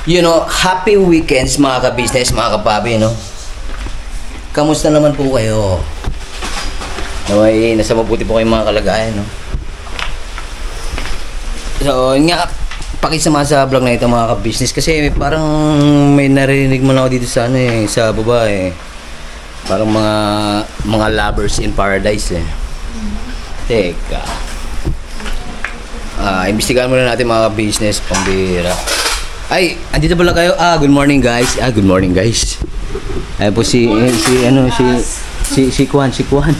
happy weekends mga ka-business, mga kapapi, no? Kamusta naman po kayo? Nasa mabuti po kayong mga kalagayan, no? So, nga, pakisama sa vlog na ito mga ka-business kasi parang may narinig mo na ako dito sa sa baba Parang mga lovers in paradise Teka. Imbestigahan muna natin mga ka-business, pambira. Ay, andito pala kayo. Good morning guys. Good morning guys. Ayun po si Kwan. Si Pakwan.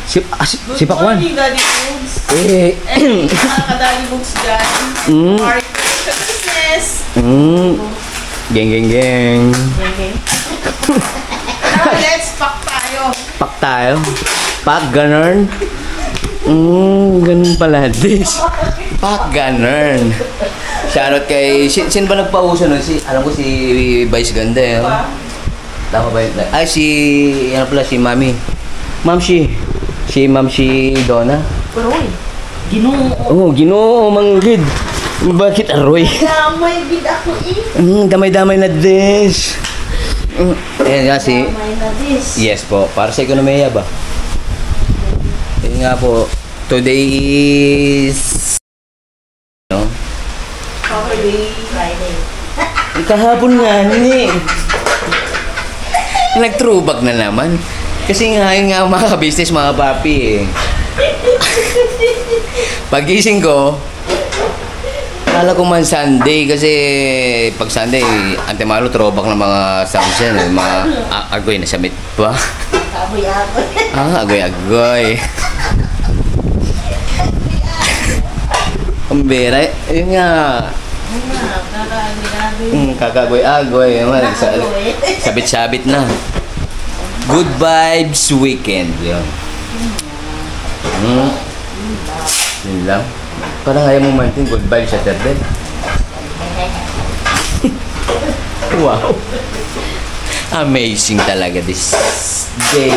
Good morning, Daddy Boogs. Daddy Boogs dyan. Business. Geng. Let's pack tayo. Pack tayo? Pack ganun? Ganun pala. Pack ganun. Shoutout kay... Sino ba nagpauso nun? Alam ko si Vice Ganda Tama ba yun? Si Mami. Si Ma'am Donna. Pero Ginoo. Ginoo, manggid. Bakit aroy? Damay gid ako Damay-damay na this. Ayan nga si... Damay na this. Yes po, para sa ekonomiya ba? Ayan nga po, today is... Friday. Kahapon nga, nag-throwback na naman. Kasi nga, yun nga mga business, mga papi Pagising ko, kala ko man Sunday kasi pag Sunday, antemalo throwback ng mga sounds yan mga agoy na samit pa. Agoy. Agoy. Pambira, yun nga. Kakagoy-agoy. Sabit-sabit na. Good vibes weekend. Yun lang. Parang ayaw mo maintain good vibes sa Saturday. Wow. Amazing talaga this day.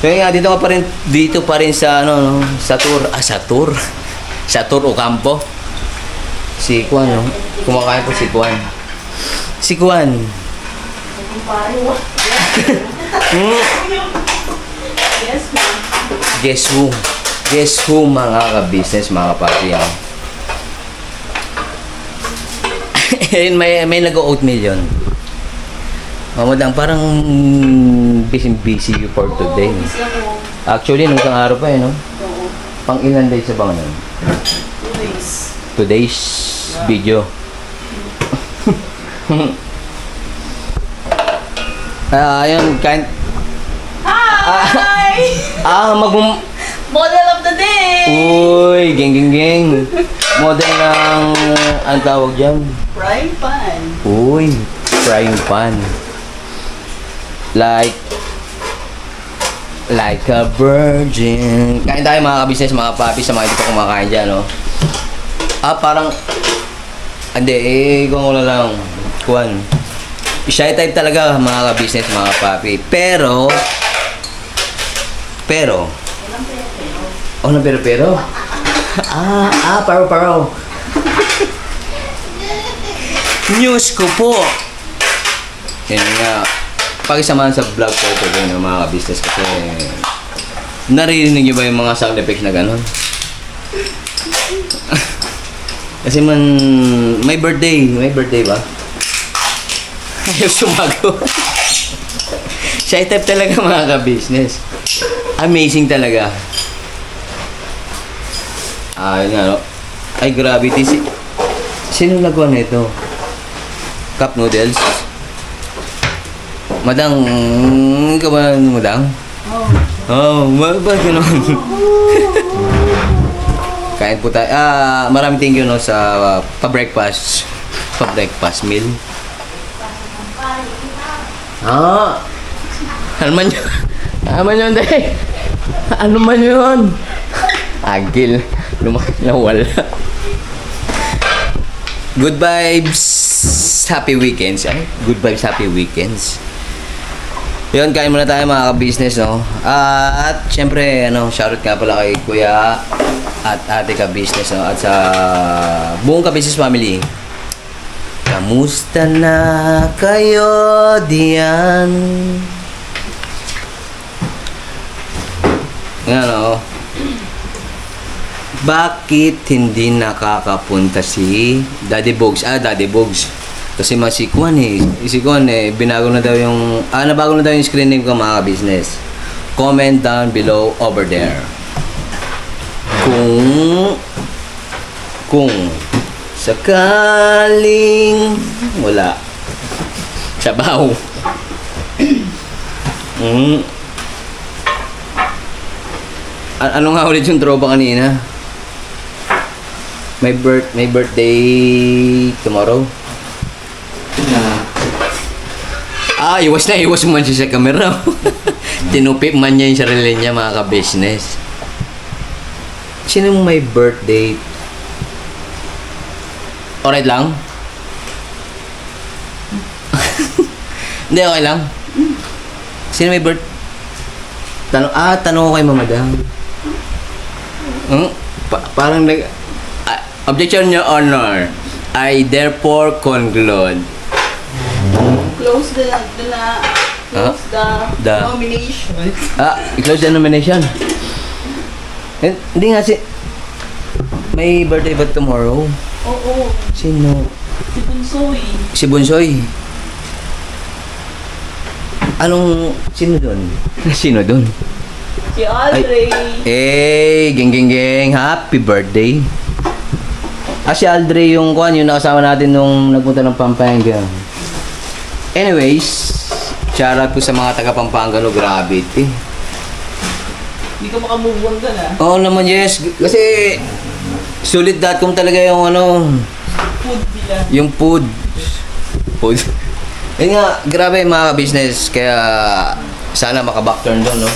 Kaya nga dito pa rin sa sa tour Ocampo. Si Kwan, kumakain po si Kwan. Guess who mga ka-business, mga kapati may nag-oatmeal yun. Mamadang parang busy for today. Actually, nung isang araw pa no? Pang ilan days sa bang nun? 2 days. Today's video. Ayun, Hi! Model of the day! Uy, geng. Model ng, ang tawag dyan? Frying pan. Uy, frying pan. Like a virgin. Kain tayo mga ka-business, mga papi, sa mga hindi pa kumakain dyan, no? Parang, hindi, kung ano lang, Kwan. Shy type talaga, mga ka-business, mga papi. Pero, pero? Paro. News ko po. Yan nga. Pakisamahan sa vlog ko ito ng mga ka-business kasi naririnig nyo ba yung mga sound effects na gano'n? Kasi man, may birthday ba? Ayaw sumagot. Shy type talaga mga ka-business. Amazing talaga. Yun nga, no? Ay, gravity. Sino nagawa na ito? Cup noodles? Madang, ka ba, Madang? Bakit gano'n? Kain po tayo. Maraming thank you, no, sa pa-breakfast meal. Ano man yun, day? Ano man yun? Agil. Nawala. Good vibes, happy weekends. Good vibes, happy weekends. Yun, kain muna tayo mga ka-business, no? At syempre, shoutout nga pala kay Kuya at ate ka-business, no? At sa buong ka-business family. Kamusta na kayo diyan? Yan o. Bakit hindi nakakapunta si Daddy Bogs? Daddy Bogs. Kasi si Kwan Si Kwan binago na daw yung... nabago na daw yung screen name ko mga business. Comment down below over there. Kung sakaling wala. Sabaw. Ano nga ulit yung tropa kanina? May birthday tomorrow. Iwas man siya sa camera. Tinupip man niya yung sarili niya mga ka-business. Sinong may birthday? Alright lang? Hindi, okay lang. Sino may birthday? Tanong ko kay Mama Dang. Parang objection, Your Honor. I therefore conclude. Close the nomination. I-close the nomination. Hindi nga may birthday ba tomorrow? Oo. Sino? Si Bunsoy. Si Bunsoy. Sino doon? Sino doon? Si Aldray. Geng. Happy birthday. Si Aldray yung nakasama natin nung nagpunta ng Pampanga. Anyways, shoutout po sa mga taga Pampanga, grabe Hindi ka makamove on ka na. Oo naman, yes. Kasi sulit.com talaga yung Food bila. yung food. Yun nga, grabe mga business. Kaya sana maka-backturn doon, no?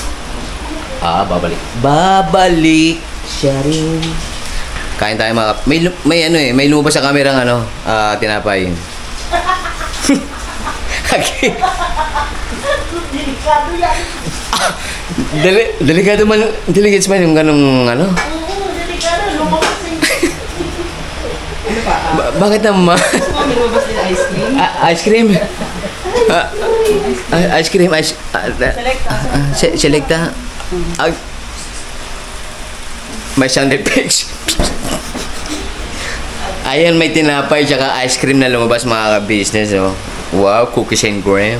Babalik siya rin. Kain tayo mga... May lumabas sa kamerang tinapay. Okay. Delikado yan. Delikado man yung ganong Oo, delikado. Lumabas bakit naman? May lumabas nila ice cream. Ice cream? Ice cream, Selecta. May sound effects. Ayan, may tinapay tsaka ice cream na lumabas mga ka-business, oh. Wow, cookies and cream.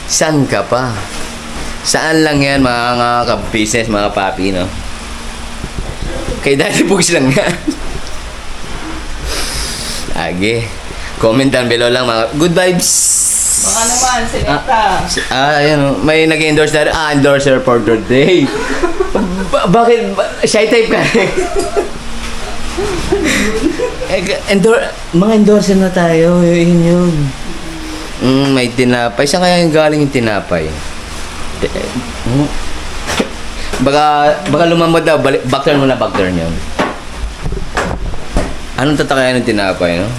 Saan ka pa? Saan lang yan mga ka-business, mga papi, no? Kay Daddy Bogs lang yan. Comment down below lang mga good vibes. Baka naman, Selecta. Ayan, oh. May nag-endorse na rin. Endorser for today. Bakit? Shy type ka rin. Mga endorser na tayo. Yun. May tinapay. Saan kaya yung galing yung tinapay? Baka lumamad daw. Backturn mo na, backturn yun. Anong tatakayan ng tinapay, no?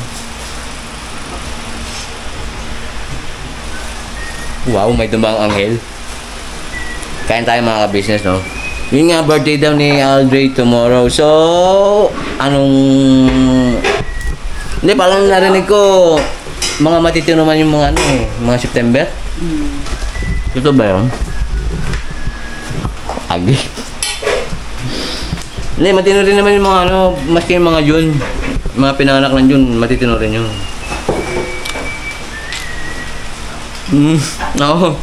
Wow, may dumang anghel. Kain tayo mga ka-business, no? Yun nga, birthday daw ni Aldray tomorrow. So, hindi, parang narinig ko mga matitino naman yung mga mga September. Ito ba yun? Hindi, matino rin naman yung mga maski yung mga June. Mga pinanganak ng June, matitino rin yun. Oo.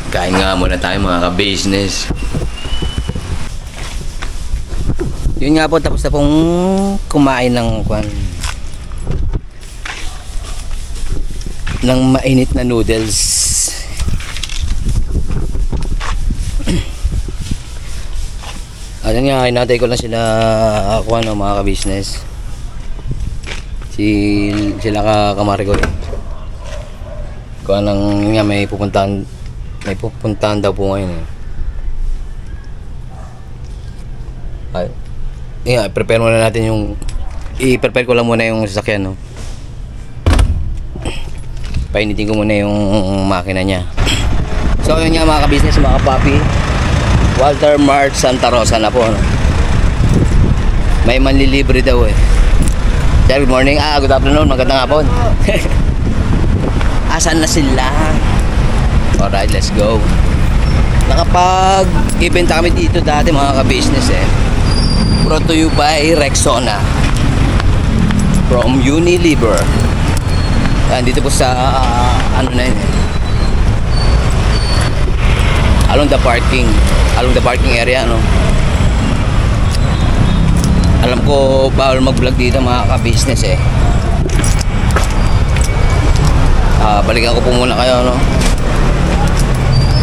Kain nga muna tayo mga ka-business. Yun nga po, tapos na pong kumain ng mainit na noodles. Ayun nga, hinatay ko lang sila mga ka-business. Sila kamarigoy. Yun nga, may pupuntahan daw po ngayon prepare muna natin i-prepare ko lang muna yung sasakyan, no? Painitin ko muna yung makina niya. So yun nga mga ka-business, mga papi, Walter Mart Santa Rosa na po, no? May manlilibre daw eh. Sir, good morning. Good afternoon. Magandang hapon. Asan na sila? Alright, let's go. Nakapag-ibenta kami dito dati mga ka-business eh. Brought to you by Rexona from Unilever. Yan, dito po sa ano na yun eh. Along the parking area, no. Alam ko bawal mag-vlog dito mga ka-business eh. Balikan ko po muna kayo, no.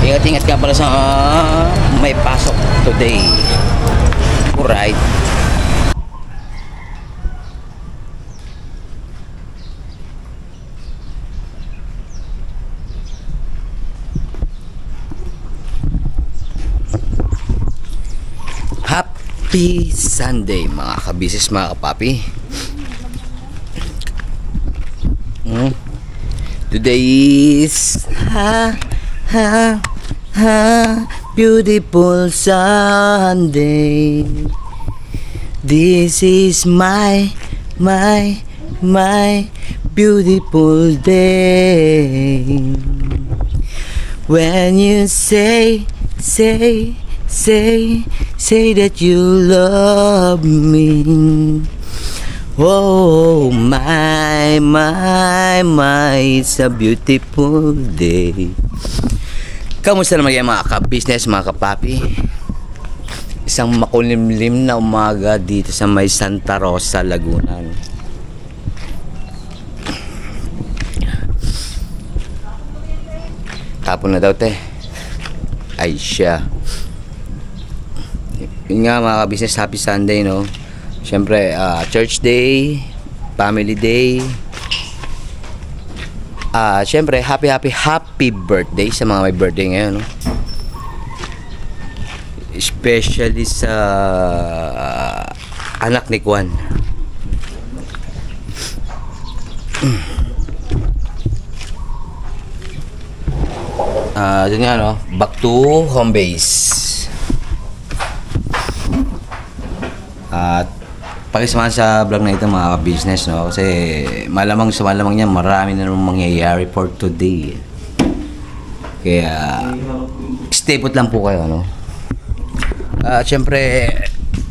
Ingat-ingat ka pala sa may pasok today. Alright. Happy Sunday mga kabisis, mga kapapi. Today is beautiful Sunday. This is my beautiful day. When you say that you love me. Oh my, it's a beautiful day. Kamusta naman kayo mga ka-business, mga kapapi? Isang makulimlim na umaga dito sa may Santa Rosa, Laguna. Hapon na daw, te. Ay siya. Yun nga mga ka-business, happy Sunday, no? Siyempre, church day, family day. Siyempre, happy birthday sa mga may birthday ngayon, no? Especially sa anak ni Kwan. Yun nga, no? Back to home base. At pakisamahan sa vlog na ito mga ka-business, no? Kasi malamang niya marami na namang mangyayari for today. Kaya stay put lang po kayo, no? Siyempre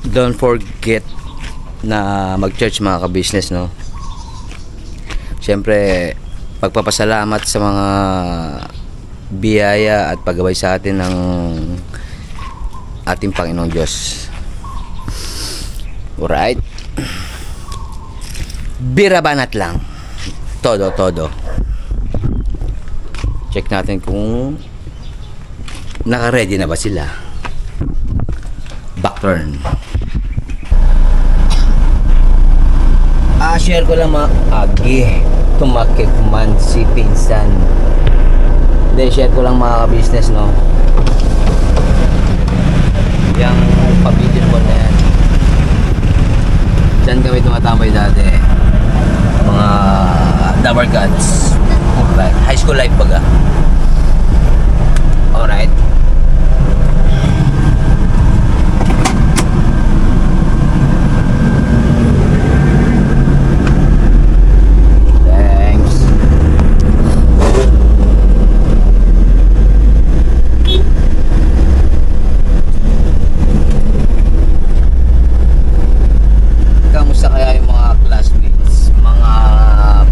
don't forget na mag-church mga ka-business, no? Siyempre pagpapasalamat sa mga biyaya at paggabay sa atin ng ating Panginoong Diyos. Alright. Birabanat lang. Todo. Check natin kung naka-ready na ba sila. Back turn. Share ko lang mga agi. Tumakip man si pinsan. Then share ko lang mga ka-business, no. Yang pabidyo ko na yan. Diyan kami tumatambay dati. Mga Dabber Gods. Alright. High school life baga. Alright. Thanks. Kamusta kaya yung mga classmates, mga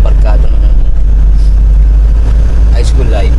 barkada ng high school life?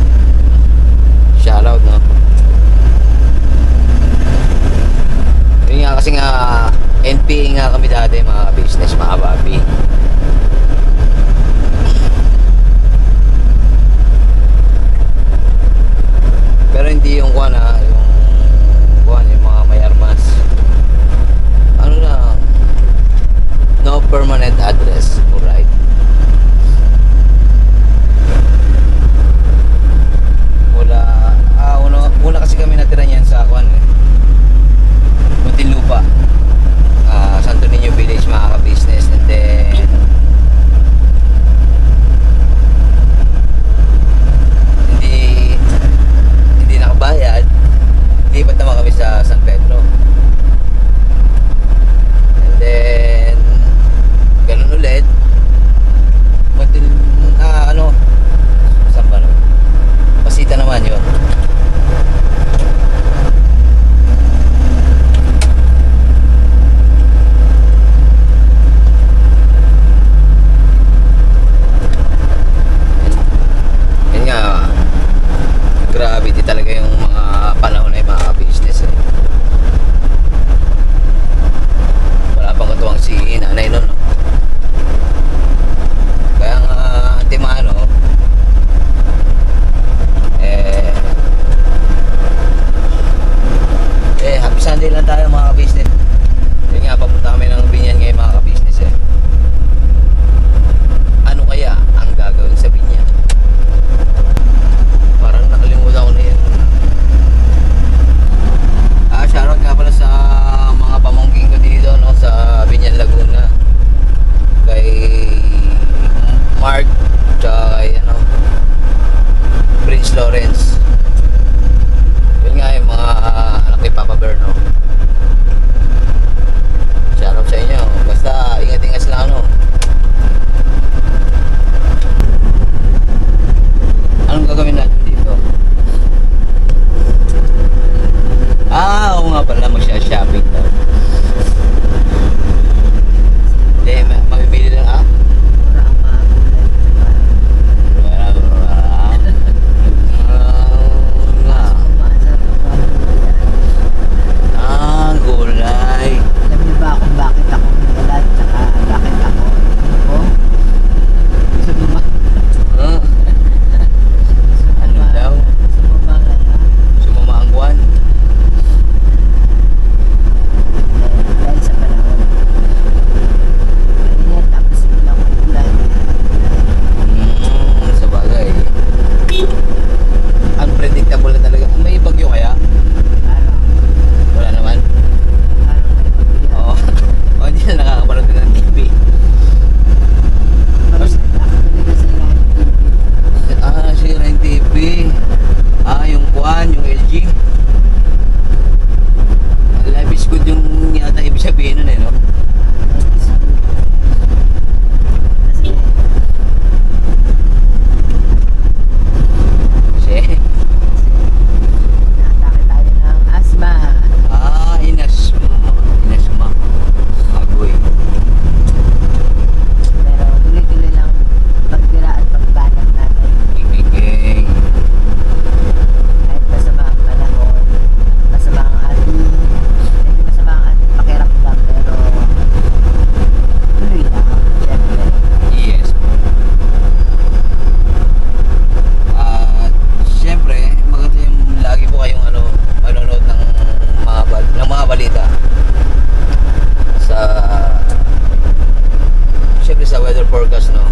sa weather forecast, no?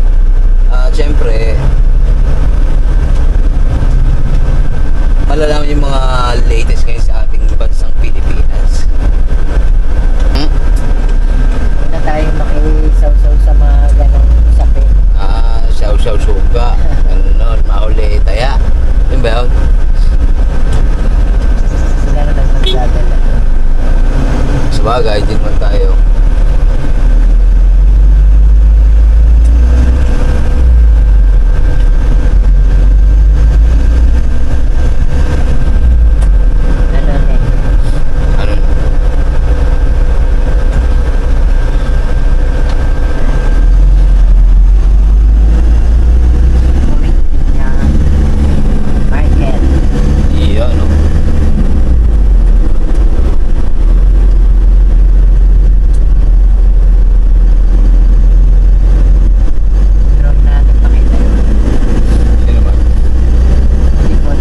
Siyempre, malalaman yung mga latest ngayon sa ating bansang Pilipinas. Na tayo makisaw-saw sa mga ganong usapin. Saw-saw suga. Ano, mahuli, taya. Yun ba yun? Sila na nagdadala. Sabagay, din man tayo. Ano? Market. Iya, no? Drone na nagpakita yun. Sino ba? Likod.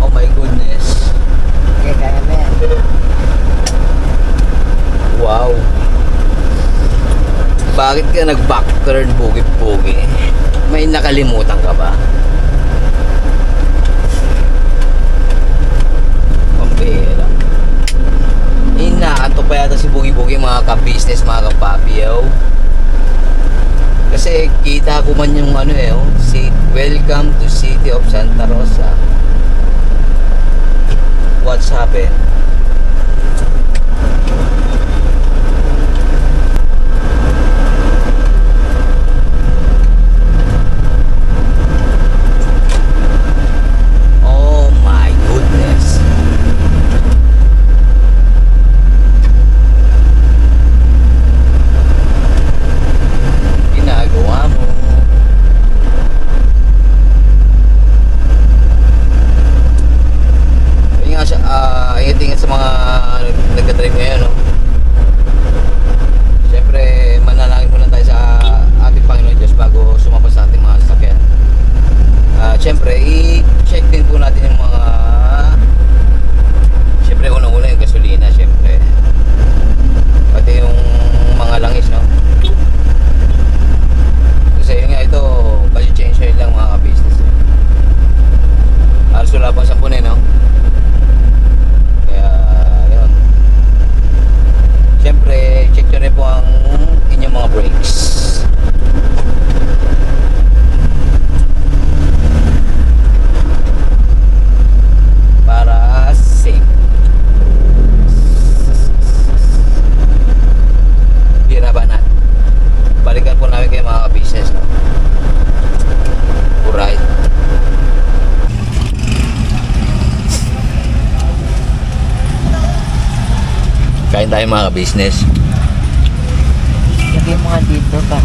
Oh my goodness. Okay, kaya mo yan. Wow. Bakit ka nag-back turn bugi-bugi? May nakalimutan ka ba? Pambira. Inaanto pa yata si bugi-bugi mga ka-business, mga ka-papi, yo. Kasi kita ko man yung ano eh, oh. Welcome to City of Santa Rosa. What's happened? Oh my goodness. Ginagawa mo. Yun nga siya, ingat-ingat sa mga nagka-drive ngayon, no? Siyempre, manalangin muna tayo sa ating Panginoon Diyos bago sumapa sa ating mga sasakyan. Siyempre, i-check din po natin yung mga, siyempre, unang-una yung gasolina, siyempre. Pati yung mga langis, no? Kasi yun nga, ito, budget change oil lang mga ka-business. Halos wala pang 10 no? Kaya, yun. Siyempre, check nyo rin po ang inyong mga brakes. Para safe. Hirapan natin. Balikan po namin kayo mga ka-business, no? Alright. Kain tayo mga ka-business. Lagay mo nga dito pa.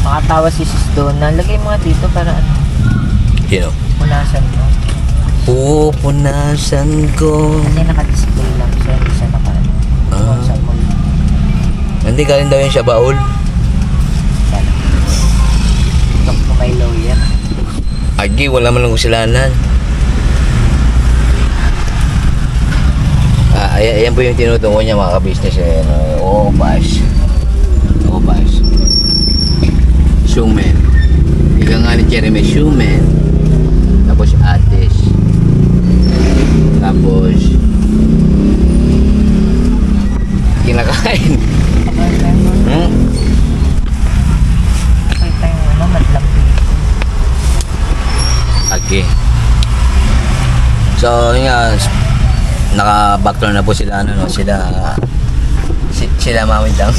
Makatawa si Sis Donna. Lagay mo nga dito para ano, Sino? punasan mo. Pupunasan ko. Kasi naka-display lang siya. Hindi siya naka-ano. Punasan mo. Hindi ka rin daw yung siya baul. Sana. Talk to my lawyer. Agi, wala man lang kasalanan. Ayan po yung tinutungo niya mga ka-business. Bash. Bash. Shumen. Ika nga ni Jeremy Shumen. Tapos Atis. Tapos kinakain. Okay tayong ano, madlang dito. Okay. So, yun nga, naka-backdoor na po sila, ano, no? Sila mamintang.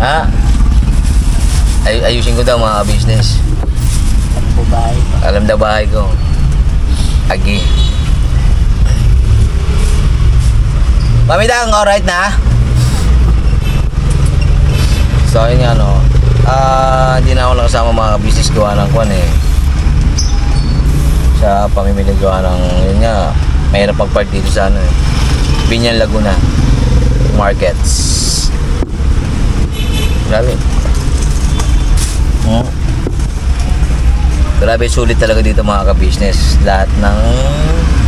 Ha? Ayusin ko daw mga business. Ano po bahay pa? Alam daw bahay ko. Agi. Mamintang, alright na? So, yun nga, no? Hindi na ako nakasama mga business gawa ng kwan eh. Sa pamimili gawa ng, yun nga, mahirap pag-park dito sa ano eh. Binyan Laguna Markets. Grabe. Grabe, sulit talaga dito mga ka-business. Lahat ng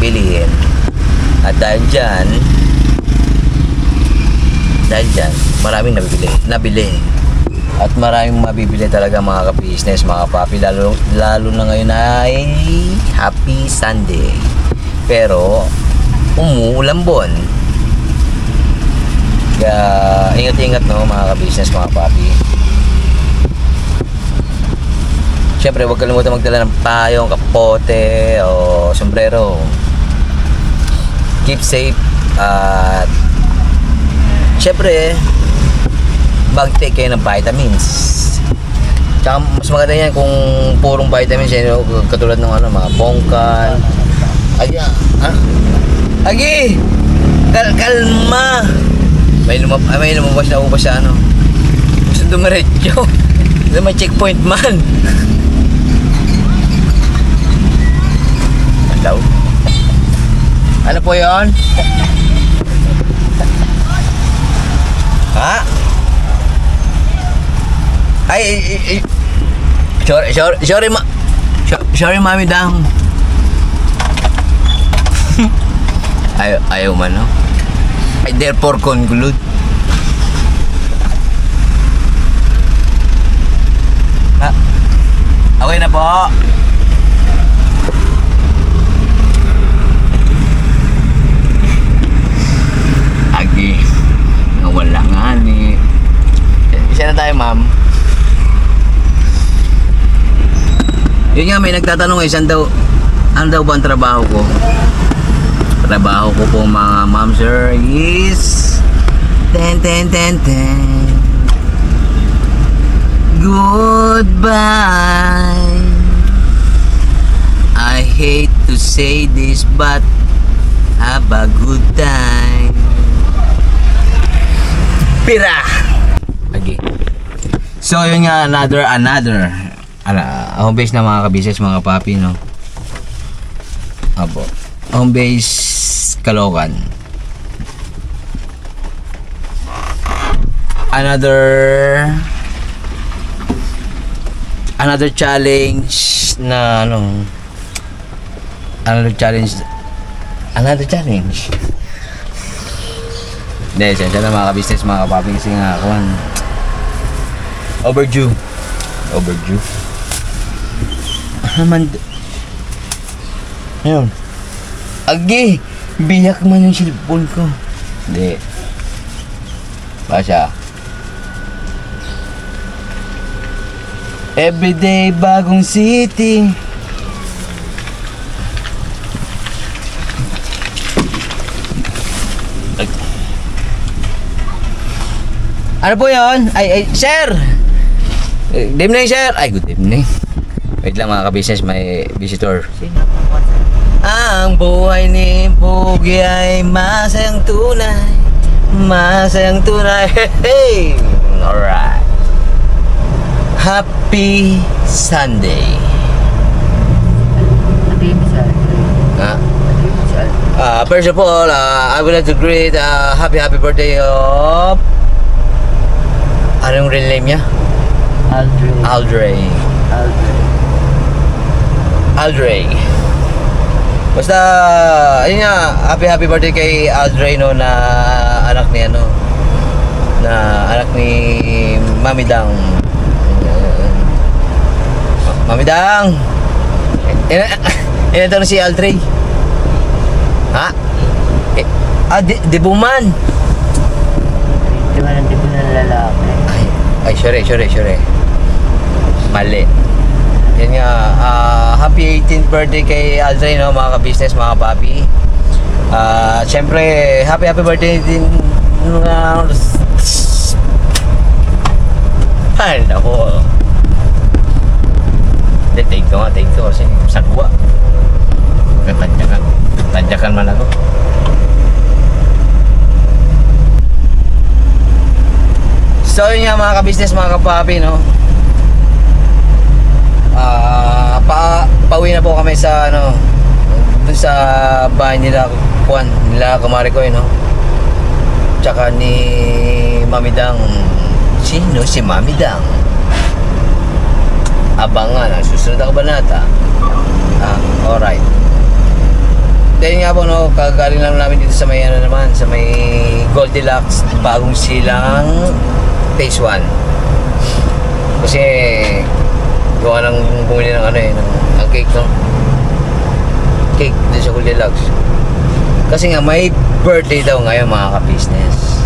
bilihin. At dahil dyan, maraming nabili. At maraming mabibili talaga mga ka-business, mga papi. Lalo na ngayon ay Happy Sunday. Pero, umuulambon. Kaya, ingat-ingat no mga ka-business, mga papi. Siyempre, huwag kalimutan magdala ng payong, kapote, o sombrero. Keep safe. At, siyempre, mag-take kayo ng vitamins. Tsaka, mas maganda yan kung purong vitamins yan, katulad ng mga bongkan. Agi! Kalma! May lumabas na ubas sa gusto dumiretso. May checkpoint man. Daw. Ano po yun? Ha? Sorry mami dang. Ayaw man, no? I therefore conclude. Ha? Okay na po. Wala nga ni. Isa na tayo, ma'am. Yun nga, may nagtatanong ano daw ba ang trabaho ko? Trabaho ko po mga ma'am sir is goodbye. I hate to say this but have a good time. Pira! Okay. So, yun nga, another home base na mga ka-business, mga papi, no? Apo. Home base Caloocan. Another challenge na, Another challenge. Hindi, siya na mga ka-business, mga kapaping kasi nga ako. Overdue. Ayun. Agi! Biyak man yung cellphone ko. Hindi. Basya. Everyday bagong city. Ano po yun? Sir! Good evening, sir! Good evening. Wait lang mga ka-business, may visitor. Ang buhay ni Pogi ay masayang tunay. Masayang tunay. Hey! Alright. Happy Sunday. First of all, I would like to greet happy birthday of... Ano yung real name niya? Aldray. Basta, ayun nga, happy birthday kay Aldray, no, na anak ni Mami Dang. Mami Dang! Ito na si Aldray. Ha? Debuman. Debuman ng lalaki. Ay, sorry. Mali. Yan nga, happy 18th birthday kay Aldray, no, mga ka-business, mga papi. Siyempre, happy birthday din. Ay, nako. Take to kasi sagwa. Tadyakan man ako. So yun nga mga ka-business, mga kapapi, no? Pauwi na po kami sa dun sa bahay nila Kumarikoy, no? Tsaka ni Mami Dang. Sino si Mami Dang? Abangan ang susunod na kabanata. Alright. Dahil nga po, no, kagaling lang namin dito sa may ano naman, sa may Goldilocks, bagong silang phase 1. Kasi gawa ng bumili ng ano ng cake, no? Cake dito sa Goldilocks. Kasi nga may birthday daw ngayon, mga ka-business.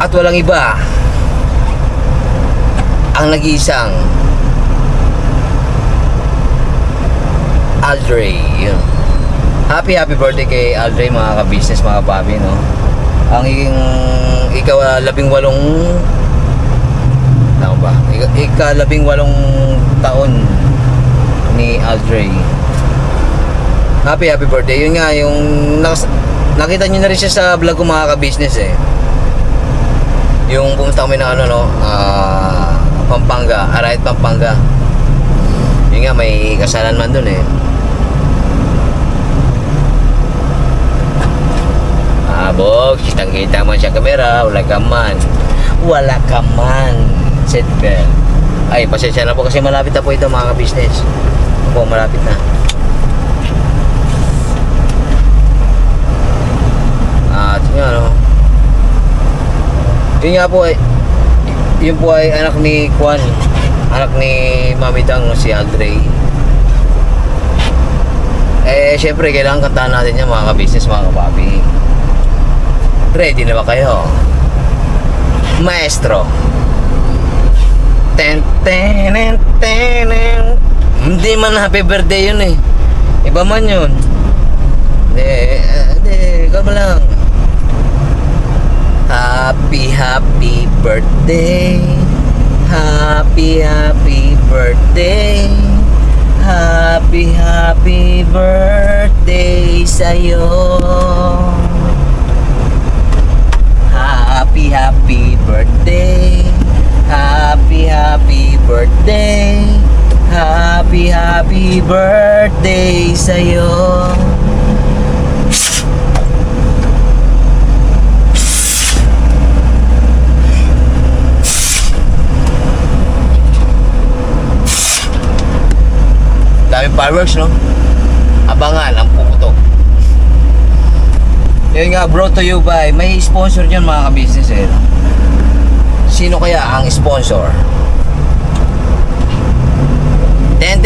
At walang iba ang nag-iisang Aldray, yun. Happy birthday kay Aldray, mga ka-business, mga papi, no? Ang ika-18 tama ba? Ika-18 taon ni Aldray. Happy birthday. Yun nga, yung nakita nyo na rin siya sa vlog ko, mga ka-business, eh. Yung pumunta kami ng ano, no? Pampanga, Arayat, Pampanga. Yun nga, may kasalan man dun, eh. Bog, kitang-kita man siya kamera, wala ka man. Seatbelt. Ay, pasensya na po kasi malapit na po ito, mga ka-business. Po, malapit na. At yun nga, no? Yun nga po, yun po ay anak ni Juan, anak ni Mami Dang, si Aldray. Syempre, kailangan kantahan natin yan, mga ka-business, mga kapapi. Ready na ba kayo? Maestro. Ten. Hindi man happy birthday yun, eh. Iba man yun. Hindi, ikaw ba lang? Happy birthday. Happy birthday. Happy birthday sa'yo. Happy birthday. Happy birthday. Happy birthday sa'yo. Daming fireworks, no? Abangan ang puputok. Yun nga, brought to you by, may sponsor dyan, mga ka-business, eh. Sino kaya ang sponsor? Ten.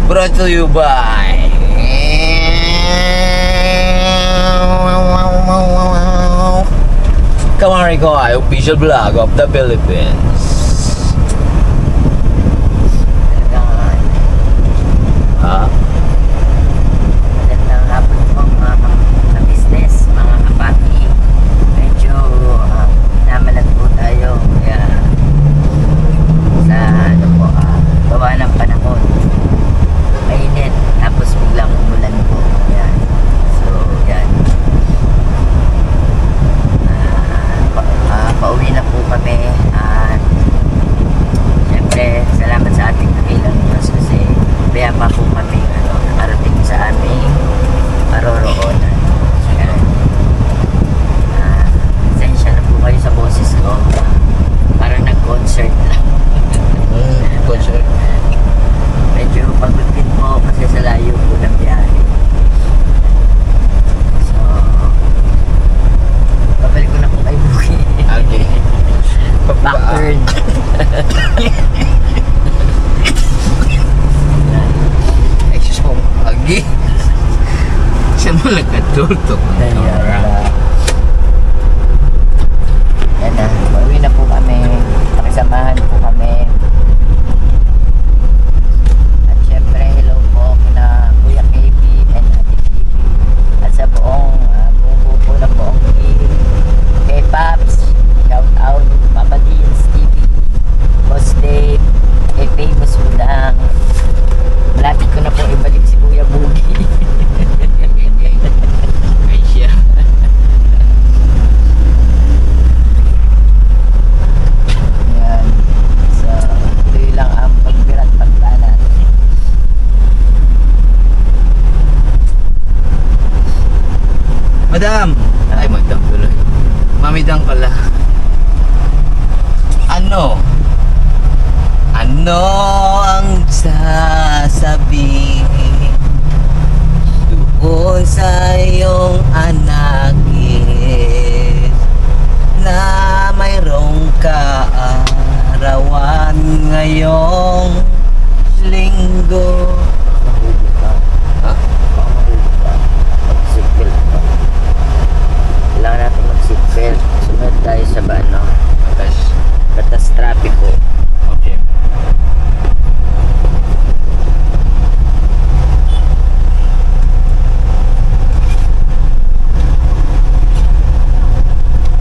Brought to you by Kamari Koy, official vlog of the Philippines. Magandang hapon po, mga ka-business, mga kapati. Medyo namalat po tayo. Kaya sa ano po, gawa ng panahon, mainit, tapos biglang umulan po. Yan. So, yan. Pauwi na po kami. At syempre, salamat sa ating dakilang Diyos kasi kaya pa po kami nakarating sa aming paroroonan. Yan. Sensya na po kayo sa boses ko. Parang nag-concert lang. Concert. Medyo pagod din po kasi sa layo po ng biyahe. So, babalik ko na po kay Buki. Okay. Backturn. Excuse po, agi. Siya mo nagkatutok. Yan na, pauwi na po kami. Pakisamahan po kami. At syempre, hello po kina Kuya KB and Ate KB. At sa buong buo na buong team. Kay Paps, shout out, Papa Deans TV, Boss Dave, kay Famous Budang. Malapit ko na po ibalik si Kuya Bugi. Ay siya. Madam! Ay, madam tuloy. Mami Dang pala. Ano? Ano ang sasabihin doon sa iyong anakis na mayroong kaarawan ngayong linggo? Ha? Mag-seatbelt pa. Kailangan natin mag-seatbelt. Sunod tayo sa batas trapiko. Okay.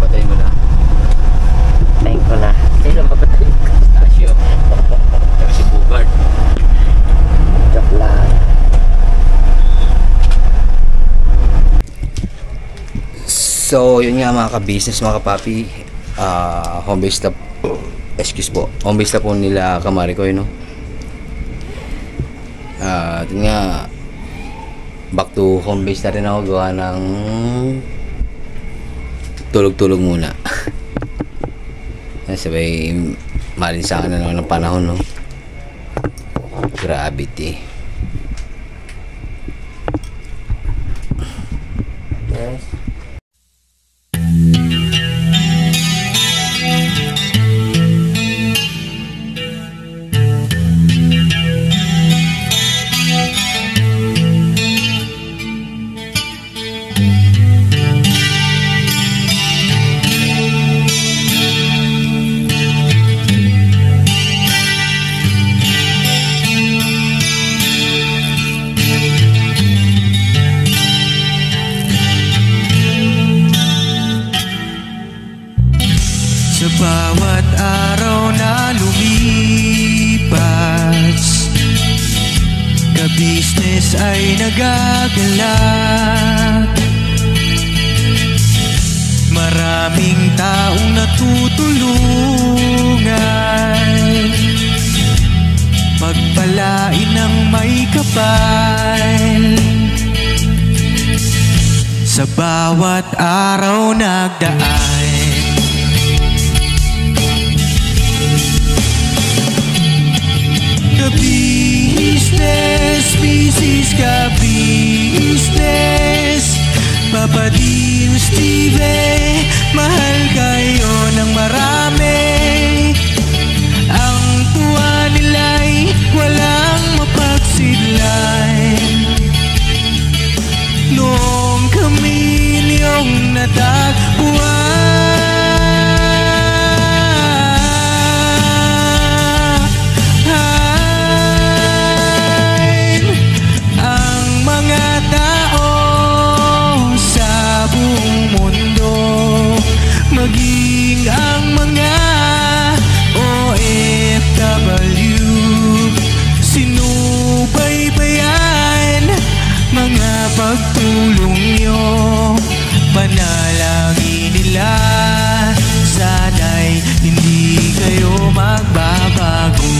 Patay mo na. Thank ko na. Kailan mapatay ko? Tasyo. Pero si Bugard. Joke lang. So, yun nga mga ka-business, mga kapapi. Home base na, excuse po, home base na po nila Kamarikoy, no? Yun nga, back to home base na rin ako, gawa ng tulog-tulog muna. Sabay, malinsakan na naman ng panahon, no? Gravity. Yes. Sa bawat araw na lumipas, ka-business ay nagagalak. Maraming taong natutulungan, pagpalain ng may kapal. Sa bawat araw nagdaan, ka-business, business ka-business, Papa Dio, Steve, mahal kayo ng marami. Ang tuwa nila'y walang mapagsidlan. Noong kami niyong natagpuan, maging ang mga OFW, sinubaybayan mga pagtulong nyo, panalangin nila, sana'y hindi kayo magbabago.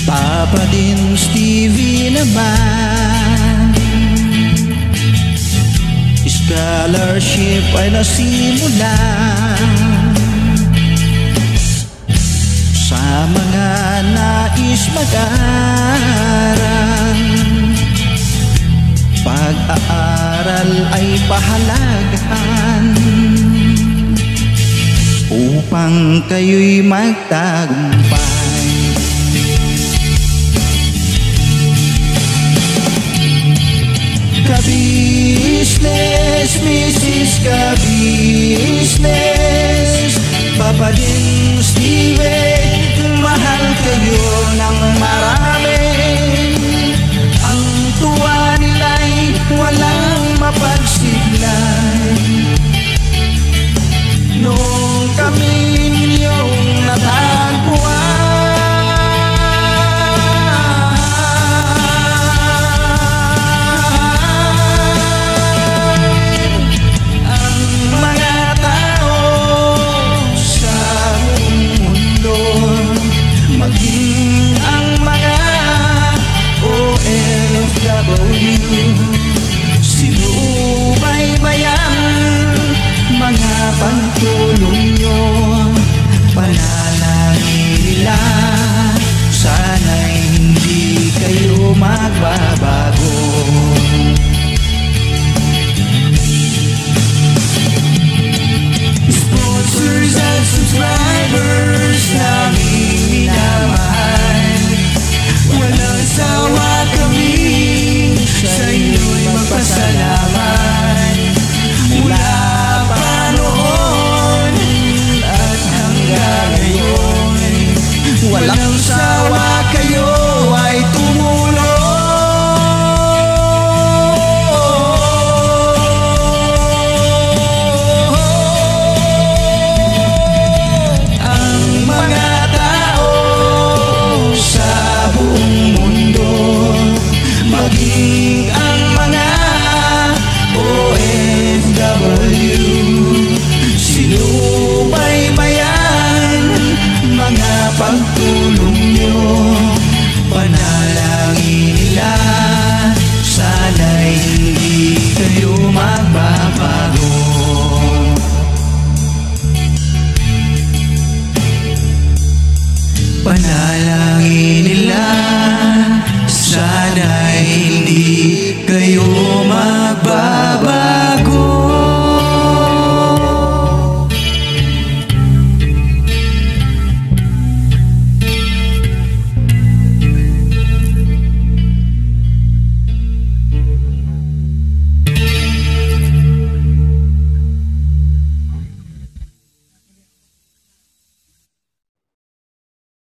Papa din Stevie naman, scholarship ay nasimulan sa mga nais mag-aral. Pag-aaral ay pahalagahan upang kayo'y magtagumpay. Ka-business, Mrs. Ka-business, Papa din Steve,